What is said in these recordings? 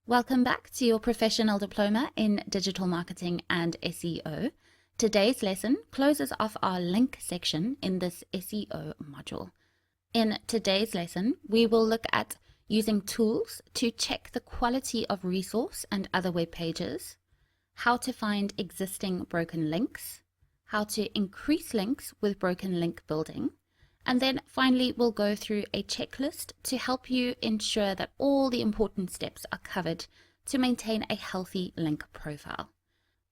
Welcome back to your professional diploma in digital marketing and SEO. Today's lesson closes off our link section in this SEO module. In today's lesson, we will look at using tools to check the quality of resource and other web pages, how to find existing broken links, how to increase links with broken link building, and then finally, we'll go through a checklist to help you ensure that all the important steps are covered to maintain a healthy link profile.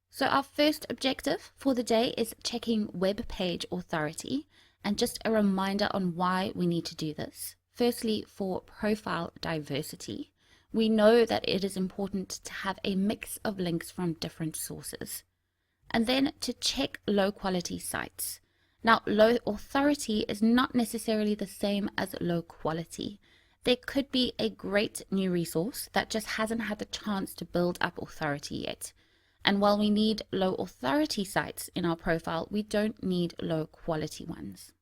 So our first objective for the day is checking web page authority, and just a reminder on why we need to do this. Firstly, for profile diversity, we know that it is important to have a mix of links from different sources. And then to check low quality sites. Now, low authority is not necessarily the same as low quality. There could be a great new resource that just hasn't had the chance to build up authority yet. And while we need low authority sites in our profile, we don't need low quality ones.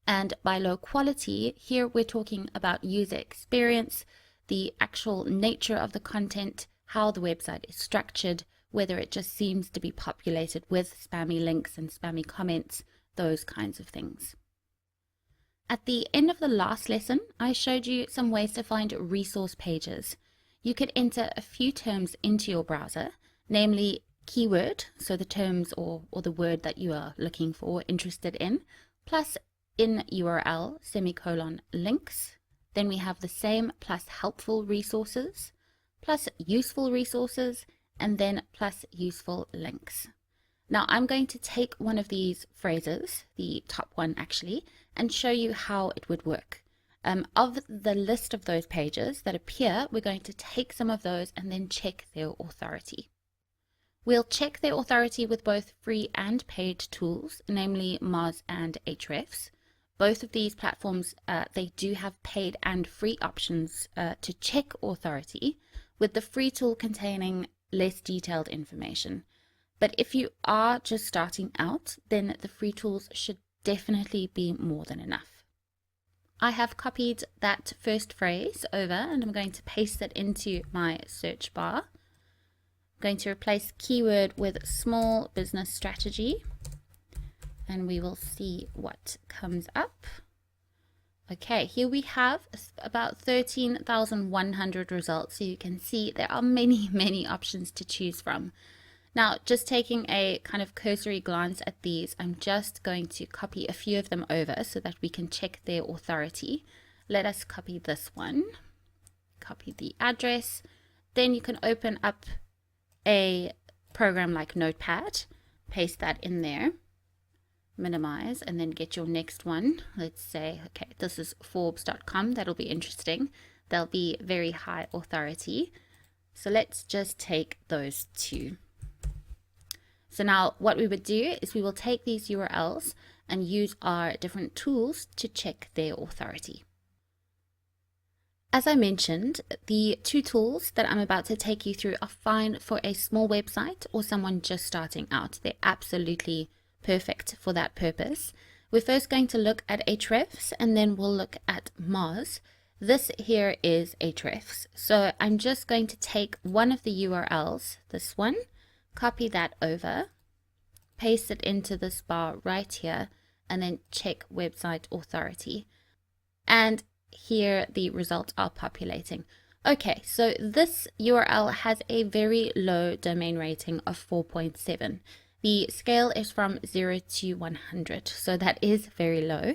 And by low quality, here we're talking about user experience, the actual nature of the content, how the website is structured, whether it just seems to be populated with spammy links and spammy comments, those kinds of things. At the end of the last lesson, I showed you some ways to find resource pages. You could enter a few terms into your browser, namely keyword, so the terms or the word that you are looking for, interested in, plus in URL, semicolon, links. Then we have the same plus helpful resources, plus useful resources, and then plus useful links. Now I'm going to take one of these phrases, the top one actually, and show you how it would work. Of the list of those pages that appear, we're going to take some of those and then check their authority. We'll check their authority with both free and paid tools, namely Moz and Ahrefs. Both of these platforms, they do have paid and free options to check authority, with the free tool containing less detailed information. But if you are just starting out, then the free tools should definitely be more than enough. I have copied that first phrase over and I'm going to paste it into my search bar. I'm going to replace keyword with small business strategy and we will see what comes up. Okay, here we have about 13,100 results. So you can see there are many options to choose from. Now, just taking a kind of cursory glance at these, I'm just going to copy a few of them over so that we can check their authority. Let us copy this one, copy the address. Then you can open up a program like Notepad, paste that in there, minimize, and then get your next one. Let's say, okay, this is Forbes.com. That'll be interesting. They'll be very high authority. So let's just take those two. So now what we would do is we will take these URLs and use our different tools to check their authority. As I mentioned, the two tools that I'm about to take you through are fine for a small website or someone just starting out. They're absolutely perfect for that purpose. We're first going to look at Ahrefs and then we'll look at Moz. This here is Ahrefs. So I'm just going to take one of the URLs, this one, copy that over, paste it into this bar right here, and then check website authority. And here the results are populating. Okay, so this URL has a very low domain rating of 4.7. The scale is from 0 to 100, so that is very low.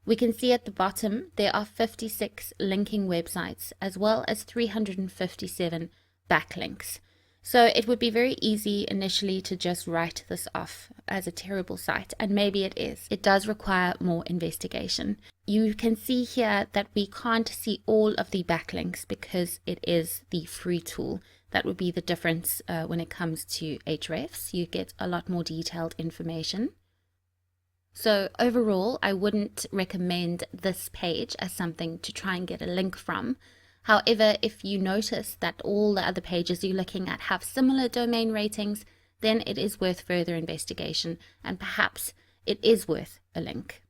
We can see at the bottom there are 56 linking websites as well as 357 backlinks. So it would be very easy initially to just write this off as a terrible site, and maybe it is. It does require more investigation. You can see here that we can't see all of the backlinks because it is the free tool. That would be the difference when it comes to Ahrefs. You get a lot more detailed information. So overall, I wouldn't recommend this page as something to try and get a link from. However, if you notice that all the other pages you're looking at have similar domain ratings, then it is worth further investigation and perhaps it is worth a link.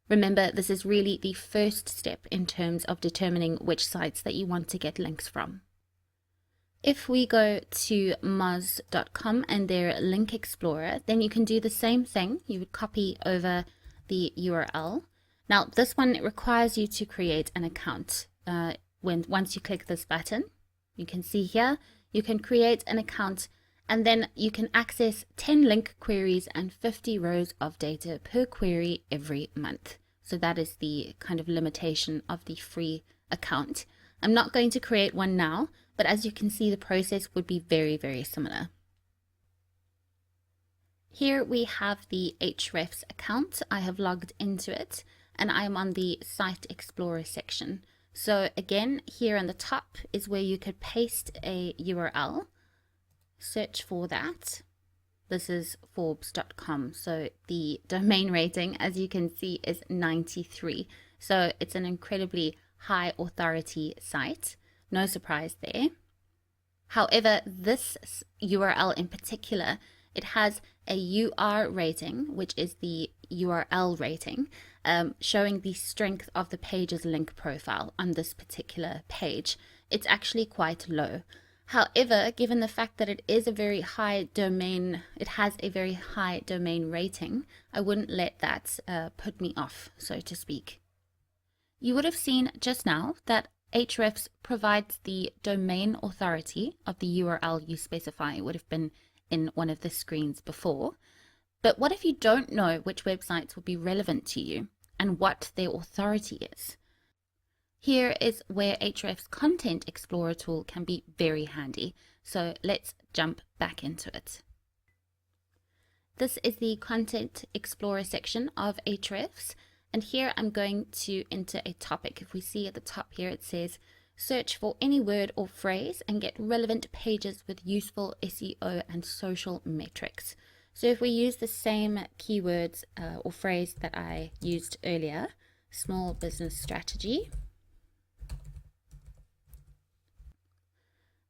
Remember, this is really the first step in terms of determining which sites that you want to get links from. If we go to moz.com and their link explorer, then you can do the same thing. You would copy over the URL. Now, this one requires you to create an account. Once you click this button, you can see here, you can create an account, and then you can access 10 link queries and 50 rows of data per query every month. So that is the kind of limitation of the free account. I'm not going to create one now, but as you can see, the process would be very, very similar. Here we have the Ahrefs account. I have logged into it and I'm on the Site Explorer section. So again, here on the top is where you could paste a URL, search for that. This is Forbes.com. So the domain rating, as you can see, is 93. So it's an incredibly high authority site. No surprise there. However, this URL in particular, it has a UR rating, which is the URL rating, showing the strength of the page's link profile on this particular page. It's actually quite low. However, given the fact that it is a very high domain, it has a very high domain rating, I wouldn't let that put me off, so to speak. You would have seen just now that Ahrefs provides the domain authority of the URL you specify. It would have been in one of the screens before. But what if you don't know which websites will be relevant to you and what their authority is? Here is where Ahrefs Content Explorer tool can be very handy. So let's jump back into it. This is the Content Explorer section of Ahrefs. And here I'm going to enter a topic. If we see at the top here, it says, search for any word or phrase and get relevant pages with useful SEO and social metrics. So if we use the same keywords or phrase that I used earlier, small business strategy.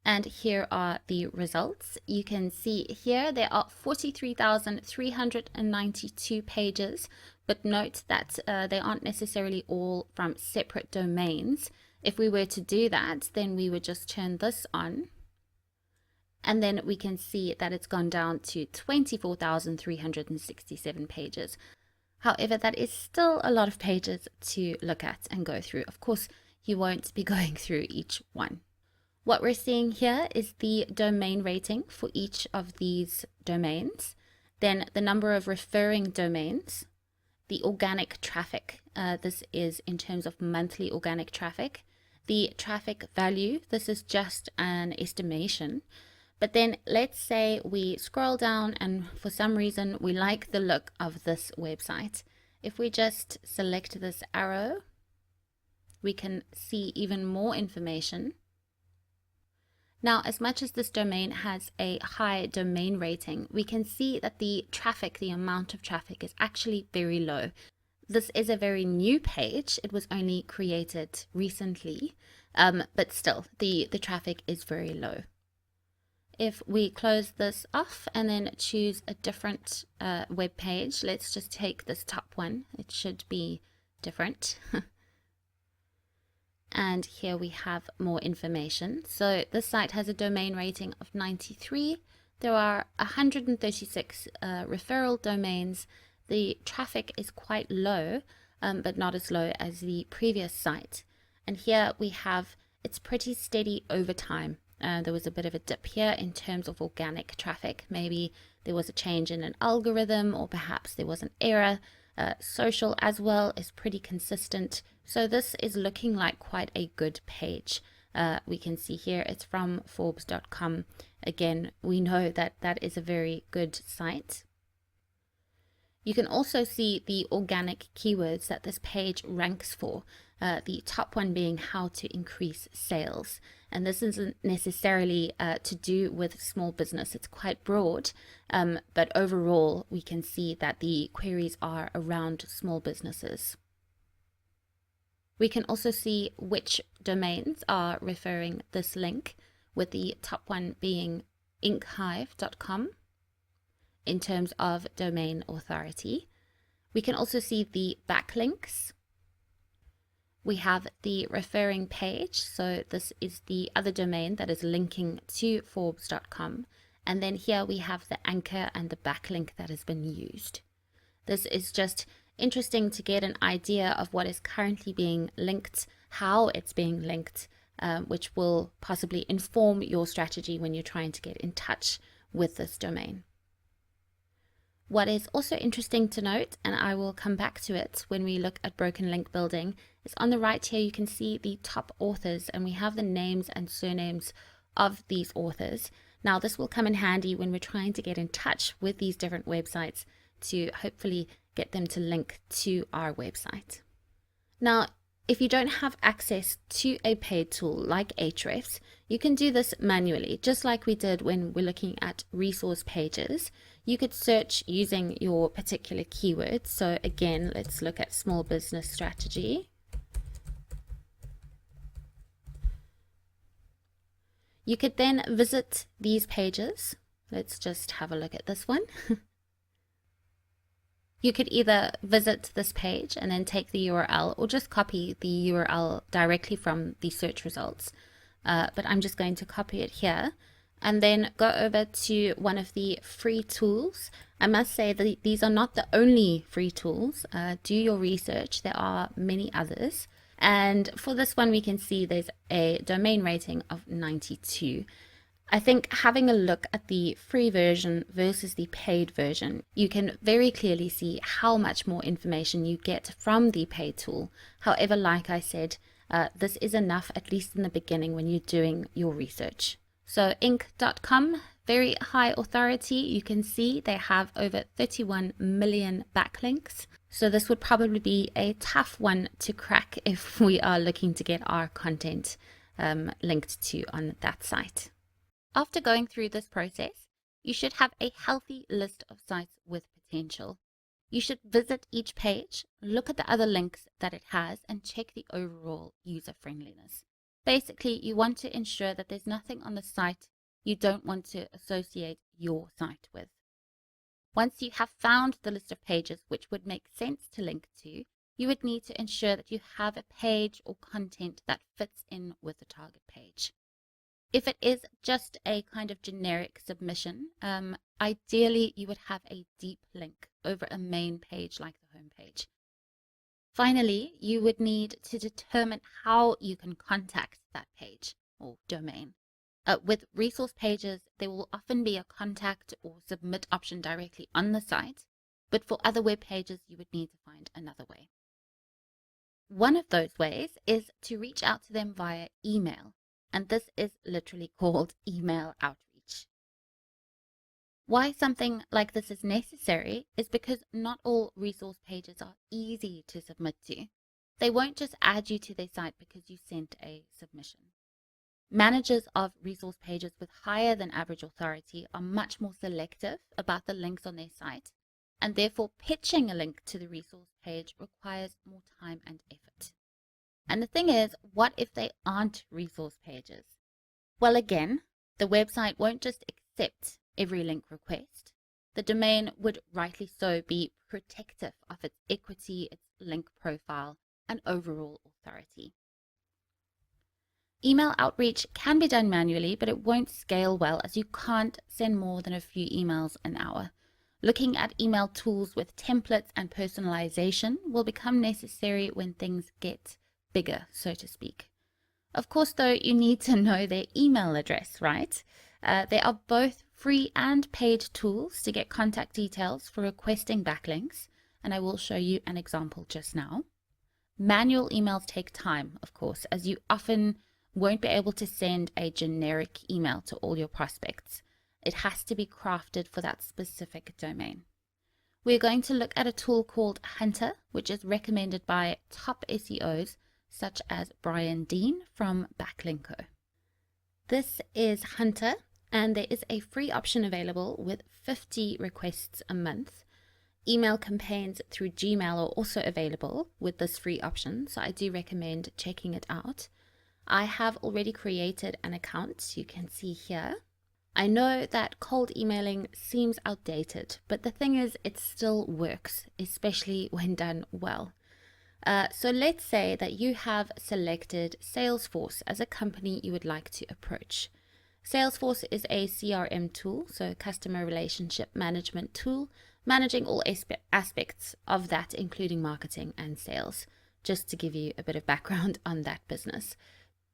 And here are the results. You can see here there are 43,392 pages, but note that they aren't necessarily all from separate domains. If we were to do that, then we would just turn this on, and then we can see that it's gone down to 24,367 pages. However, that is still a lot of pages to look at and go through. Of course, you won't be going through each one. What we're seeing here is the domain rating for each of these domains, then the number of referring domains, the organic traffic, this is in terms of monthly organic traffic, the traffic value, this is just an estimation. But then let's say we scroll down and for some reason we like the look of this website. If we just select this arrow, we can see even more information. Now, as much as this domain has a high domain rating, we can see that the traffic, the amount of traffic is actually very low. This is a very new page. It was only created recently, but still the traffic is very low. If we close this off and then choose a different web page, let's just take this top one. It should be different. And here we have more information. So this site has a domain rating of 93. There are 136 referral domains. The traffic is quite low, but not as low as the previous site. And here we have, it's pretty steady over time. There was a bit of a dip here in terms of organic traffic. Maybe there was a change in an algorithm, or perhaps there was an error. Social as well is pretty consistent. So this is looking like quite a good page. We can see here it's from Forbes.com. Again, we know that that is a very good site. You can also see the organic keywords that this page ranks for. The top one being how to increase sales. And this isn't necessarily to do with small business. It's quite broad, but overall we can see that the queries are around small businesses. We can also see which domains are referring this link, with the top one being inkhive.com in terms of domain authority. We can also see the backlinks. We have the referring page. So this is the other domain that is linking to Forbes.com. And then here we have the anchor and the backlink that has been used. This is just interesting to get an idea of what is currently being linked, how it's being linked, which will possibly inform your strategy when you're trying to get in touch with this domain. What is also interesting to note, and I will come back to it when we look at broken link building, is on the right here you can see the top authors, and we have the names and surnames of these authors. Now this will come in handy when we're trying to get in touch with these different websites to hopefully get them to link to our website. Now, if you don't have access to a paid tool like Ahrefs, you can do this manually, just like we did when we're looking at resource pages. You could search using your particular keywords. So again, let's look at small business strategy. You could then visit these pages. Let's just have a look at this one. You could either visit this page and then take the URL, or just copy the URL directly from the search results. But I'm just going to copy it here and then go over to one of the free tools. I must say that these are not the only free tools. Do your research. There are many others. And for this one, we can see there's a domain rating of 92. I think having a look at the free version versus the paid version, you can very clearly see how much more information you get from the paid tool. However, like I said, this is enough, at least in the beginning when you're doing your research. So Inc.com, very high authority. You can see they have over 31 million backlinks. So this would probably be a tough one to crack if we are looking to get our content linked to on that site. After going through this process, you should have a healthy list of sites with potential. You should visit each page, look at the other links that it has, and check the overall user friendliness. Basically, you want to ensure that there's nothing on the site you don't want to associate your site with. Once you have found the list of pages which would make sense to link to, you would need to ensure that you have a page or content that fits in with the target page. If it is just a kind of generic submission, ideally you would have a deep link over a main page like the home page. Finally, you would need to determine how you can contact that page or domain. With resource pages, there will often be a contact or submit option directly on the site, but for other web pages, you would need to find another way. One of those ways is to reach out to them via email. And this is literally called email outreach. Why something like this is necessary is because not all resource pages are easy to submit to. They won't just add you to their site because you sent a submission. Managers of resource pages with higher than average authority are much more selective about the links on their site, and therefore pitching a link to the resource page requires more time and effort. And the thing is, what if they aren't resource pages? Well, again, the website won't just accept every link request. The domain would rightly so be protective of its equity, its link profile, and overall authority. Email outreach can be done manually, but it won't scale well as you can't send more than a few emails an hour. Looking at email tools with templates and personalization will become necessary when things get bigger, so to speak. Of course, though, you need to know their email address, right? There are both free and paid tools to get contact details for requesting backlinks, and I will show you an example just now. Manual emails take time, of course, as you often won't be able to send a generic email to all your prospects. It has to be crafted for that specific domain. We're going to look at a tool called Hunter, which is recommended by top SEOs such as Brian Dean from Backlinko. This is Hunter, and there is a free option available with 50 requests a month. Email campaigns through Gmail are also available with this free option, so I do recommend checking it out. I have already created an account, you can see here. I know that cold emailing seems outdated, but the thing is, it still works, especially when done well. So let's say that you have selected Salesforce as a company you would like to approach. Salesforce is a CRM tool, so customer relationship management tool, managing all aspects of that, including marketing and sales, just to give you a bit of background on that business.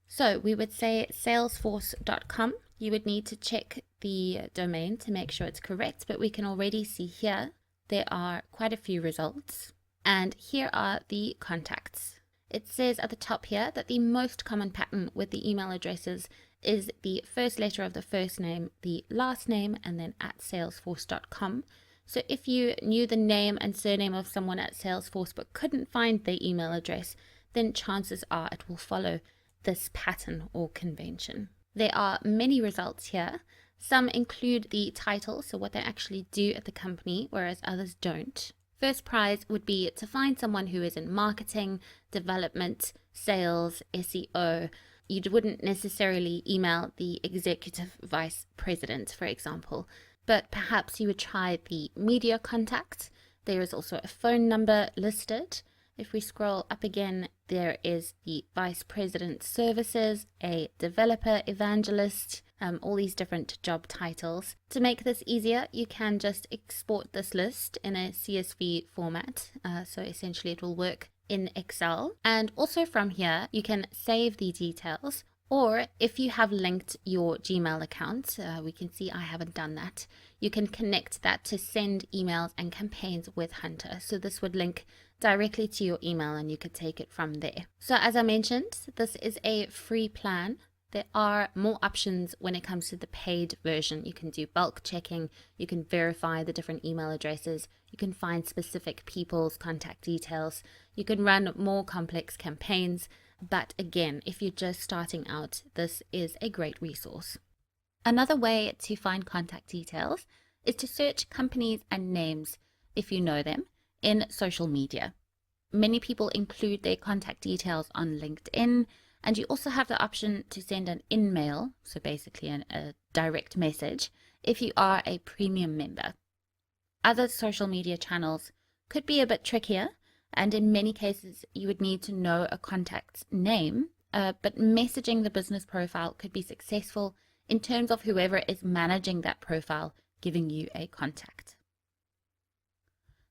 So we would say salesforce.com. You would need to check the domain to make sure it's correct, but we can already see here there are quite a few results. And here are the contacts. It says at the top here that the most common pattern with the email addresses is the first letter of the first name, the last name, and then at salesforce.com. So if you knew the name and surname of someone at Salesforce but couldn't find their email address, then chances are it will follow this pattern or convention. There are many results here. Some include the title, so what they actually do at the company, whereas others don't. First prize would be to find someone who is in marketing, development, sales, SEO. You wouldn't necessarily email the executive vice president, for example, but perhaps you would try the media contact. There is also a phone number listed. If we scroll up again, there is the vice president services, a developer evangelist, all these different job titles. To make this easier, you can just export this list in a CSV format. So essentially it will work in Excel. And also from here, you can save the details. Or if you have linked your Gmail account, we can see I haven't done that. You can connect that to send emails and campaigns with Hunter. So this would link directly to your email and you could take it from there. So as I mentioned, this is a free plan. There are more options when it comes to the paid version. You can do bulk checking, you can verify the different email addresses, you can find specific people's contact details, you can run more complex campaigns. But again, if you're just starting out, this is a great resource. Another way to find contact details is to search companies and names, if you know them, in social media. Many people include their contact details on LinkedIn, and you also have the option to send an in-mail, so basically a direct message, if you are a premium member. Other social media channels could be a bit trickier, and in many cases you would need to know a contact's name, but messaging the business profile could be successful in terms of whoever is managing that profile giving you a contact.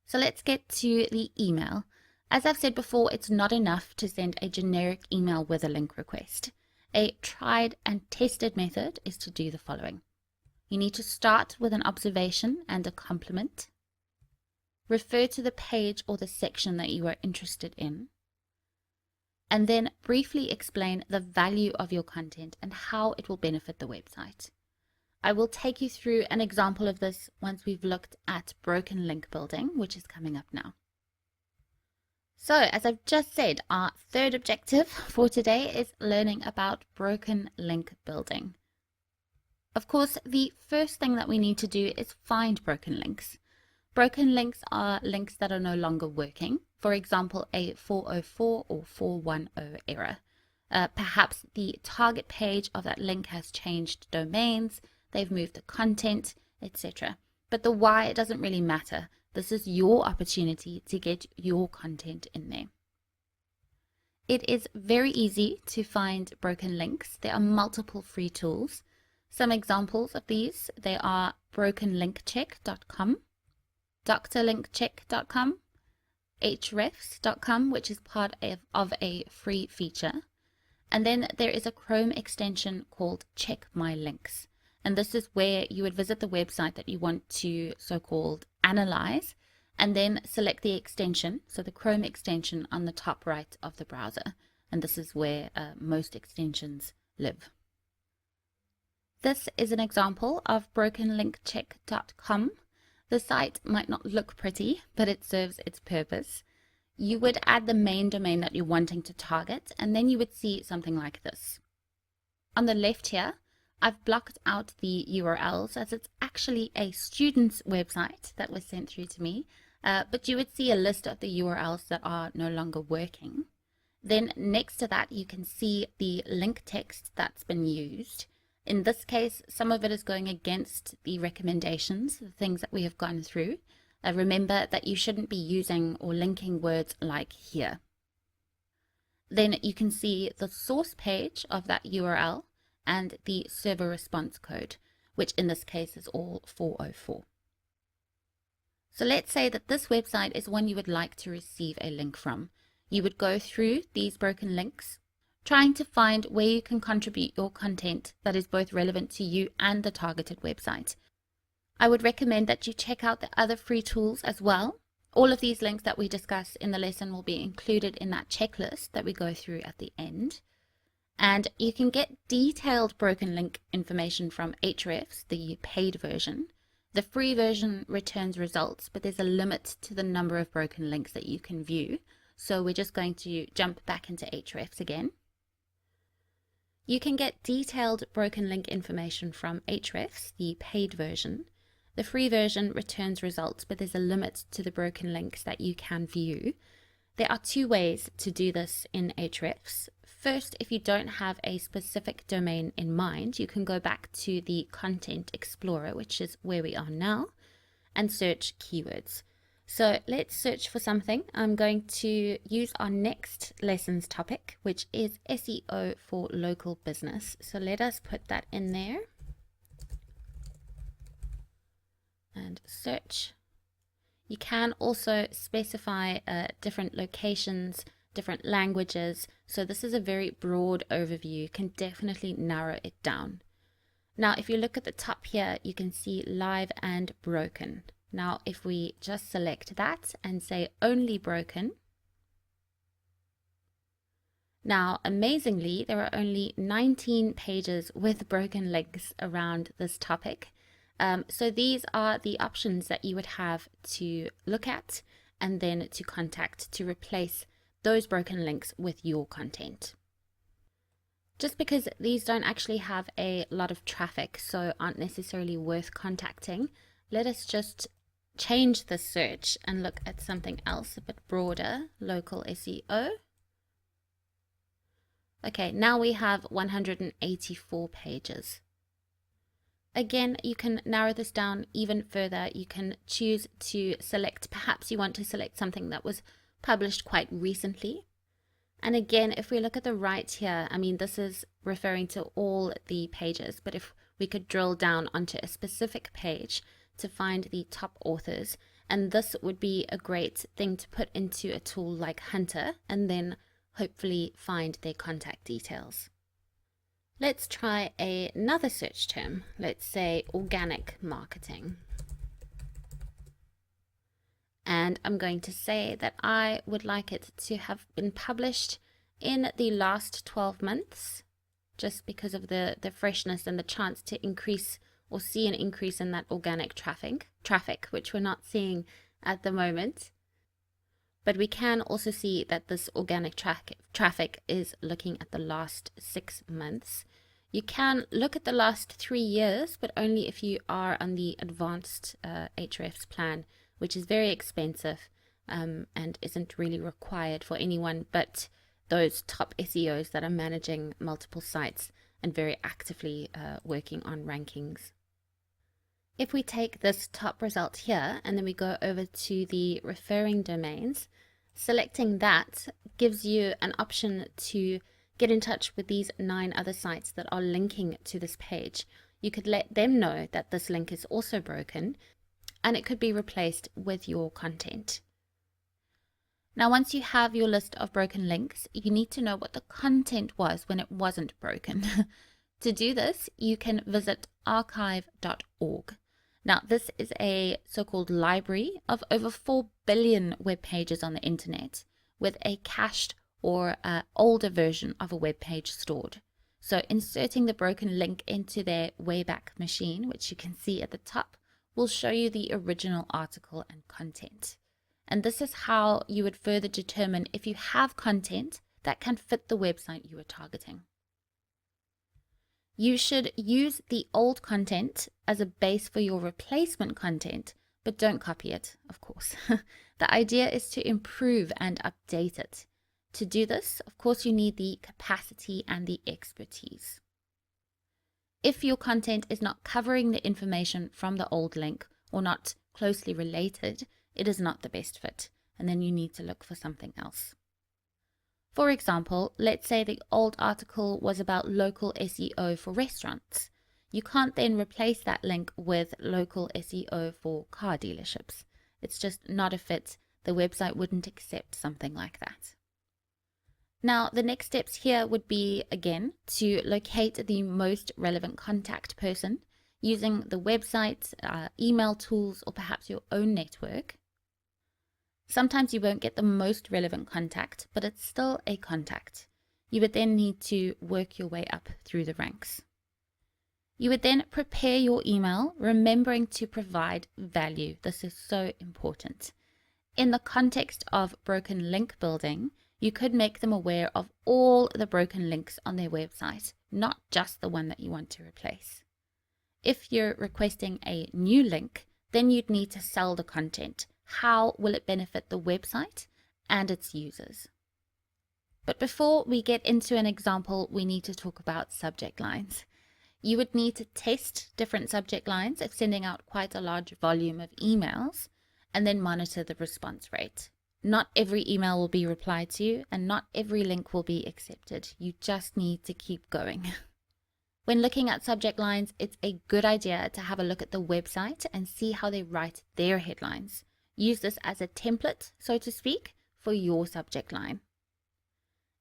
So let's get to the email. As I've said before, it's not enough to send a generic email with a link request. A tried and tested method is to do the following. You need to start with an observation and a compliment. Refer to the page or the section that you are interested in. And then briefly explain the value of your content and how it will benefit the website. I will take you through an example of this once we've looked at broken link building, which is coming up now. So, as I've just said, our third objective for today is learning about broken link building. Of course, the first thing that we need to do is find broken links. Broken links are links that are no longer working. For example, a 404 or 410 error. Perhaps the target page of that link has changed domains, they've moved the content, etc. But the why doesn't really matter. This is your opportunity to get your content in there. It is very easy to find broken links. There are multiple free tools. Some examples of these, they are brokenlinkcheck.com, drlinkcheck.com, hrefs.com, which is part of a free feature. And then there is a Chrome extension called Check My Links. And this is where you would visit the website that you want to so-called analyze, and then select the extension, so the Chrome extension on the top right of the browser. And this is where most extensions live. This is an example of brokenlinkcheck.com. The site might not look pretty, but it serves its purpose. You would add the main domain that you're wanting to target, and then you would see something like this. On the left here, I've blocked out the URLs as it's actually a student's website that was sent through to me, but you would see a list of the URLs that are no longer working. Then next to that, you can see the link text that's been used. In this case, some of it is going against the recommendations, the things that we have gone through. Remember that you shouldn't be using or linking words like here. then you can see the source page of that URL and the server response code, which in this case is all 404. So let's say that this website is one you would like to receive a link from. You would go through these broken links, trying to find where you can contribute your content that is both relevant to you and the targeted website. I would recommend that you check out the other free tools as well. All of these links that we discuss in the lesson will be included in that checklist that we go through at the end. And you can get detailed broken link information from Ahrefs, the paid version. The free version returns results, but there's a limit to the number of broken links that you can view. So we're just going to jump back into Ahrefs again. You can get detailed broken link information from Ahrefs, the paid version. The free version returns results, but there's a limit to the broken links that you can view. There are two ways to do this in Ahrefs. First, if you don't have a specific domain in mind, you can go back to the Content Explorer, which is where we are now, and search keywords. So let's search for something. I'm going to use our next lesson's topic, which is SEO for local business. So let us put that in there and search. You can also specify different locations, different languages. So this is a very broad overview. You can definitely narrow it down. Now, if you look at the top here, you can see live and broken. Now, if we just select that and say only broken, now amazingly, there are only 19 pages with broken links around this topic. So these are the options that you would have to look at and then to contact to replace those broken links with your content. Just because these don't actually have a lot of traffic, so aren't necessarily worth contacting, let us just change the search and look at something else a bit broader, local SEO. Okay, now we have 184 pages. Again, you can narrow this down even further. You can choose to select, perhaps you want to select something that was published quite recently. And again, if we look at the right here, I mean, this is referring to all the pages, but if we could drill down onto a specific page to find the top authors, and this would be a great thing to put into a tool like Hunter and then hopefully find their contact details. Let's try another search term. Let's say organic marketing. And I'm going to say that I would like it to have been published in the last 12 months, just because of the freshness and the chance to increase or see an increase in that organic traffic, which we're not seeing at the moment. But we can also see that this organic traffic is looking at the last 6 months. You can look at the last 3 years, but only if you are on the advanced Ahrefs plan, which is very expensive and isn't really required for anyone but those top SEOs that are managing multiple sites and very actively working on rankings. If we take this top result here and then we go over to the referring domains, selecting that gives you an option to get in touch with these 9 other sites that are linking to this page. You could let them know that this link is also broken and it could be replaced with your content. Now, once you have your list of broken links, you need to know what the content was when it wasn't broken. To do this, you can visit archive.org. Now, this is a so-called library of over 4 billion web pages on the internet with a cached or older version of a web page stored. So inserting the broken link into their Wayback Machine, which you can see at the top, will show you the original article and content. And this is how you would further determine if you have content that can fit the website you are targeting. You should use the old content as a base for your replacement content, but don't copy it, of course. The idea is to improve and update it. To do this, of course, you need the capacity and the expertise. If your content is not covering the information from the old link or not closely related, it is not the best fit, and then you need to look for something else. For example, let's say the old article was about local SEO for restaurants. You can't then replace that link with local SEO for car dealerships. It's just not a fit. The website wouldn't accept something like that. Now, the next steps here would be, again, to locate the most relevant contact person using the website, email tools, or perhaps your own network. Sometimes you won't get the most relevant contact, but it's still a contact. You would then need to work your way up through the ranks. You would then prepare your email, remembering to provide value. This is so important. In the context of broken link building, you could make them aware of all the broken links on their website, not just the one that you want to replace. If you're requesting a new link, then you'd need to sell the content. How will it benefit the website and its users? But before we get into an example, we need to talk about subject lines. You would need to test different subject lines if sending out quite a large volume of emails, and then monitor the response rate. Not every email will be replied to, and not every link will be accepted. You just need to keep going. When looking at subject lines, it's a good idea to have a look at the website and see how they write their headlines. Use this as a template, so to speak, for your subject line.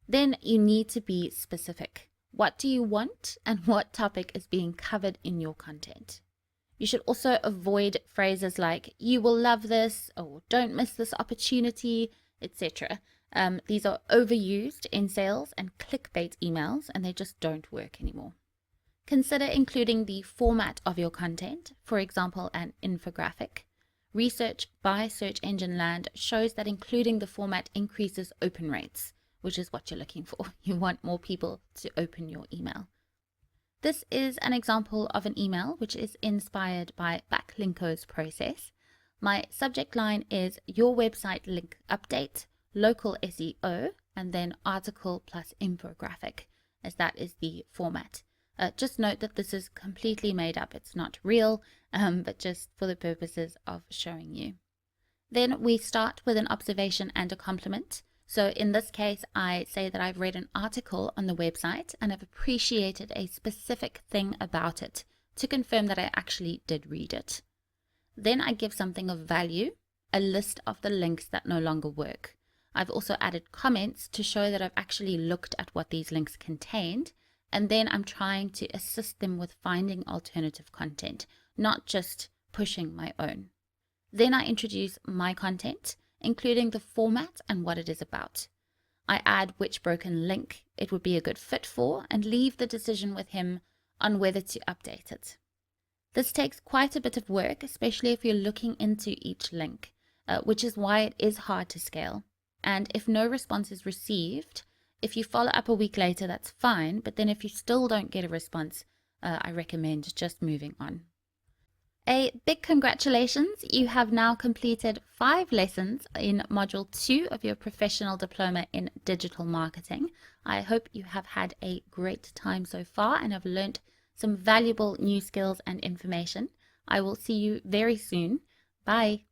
Then you need to be specific. What do you want and what topic is being covered in your content? You should also avoid phrases like, you will love this, or don't miss this opportunity, etc. These are overused in sales and clickbait emails, and they just don't work anymore. Consider including the format of your content, for example, an infographic. Research by Search Engine Land shows that including the format increases open rates, which is what you're looking for. You want more people to open your email. This is an example of an email which is inspired by Backlinko's process. My subject line is your website link update, local SEO, and then article plus infographic, as that is the format. Just note that this is completely made up. It's not real, but just for the purposes of showing you. Then we start with an observation and a compliment. So in this case, I say that I've read an article on the website and I've appreciated a specific thing about it to confirm that I actually did read it. Then I give something of value, a list of the links that no longer work. I've also added comments to show that I've actually looked at what these links contained, and then I'm trying to assist them with finding alternative content, not just pushing my own. Then I introduce my content, including the format and what it is about. I add which broken link it would be a good fit for and leave the decision with him on whether to update it. This takes quite a bit of work, especially if you're looking into each link, which is why it is hard to scale. And if no response is received, if you follow up a week later, that's fine. But then if you still don't get a response, I recommend just moving on. A big congratulations, you have now completed 5 lessons in Module 2 of your professional diploma in digital marketing. I hope you have had a great time so far and have learnt some valuable new skills and information. I will see you very soon. Bye.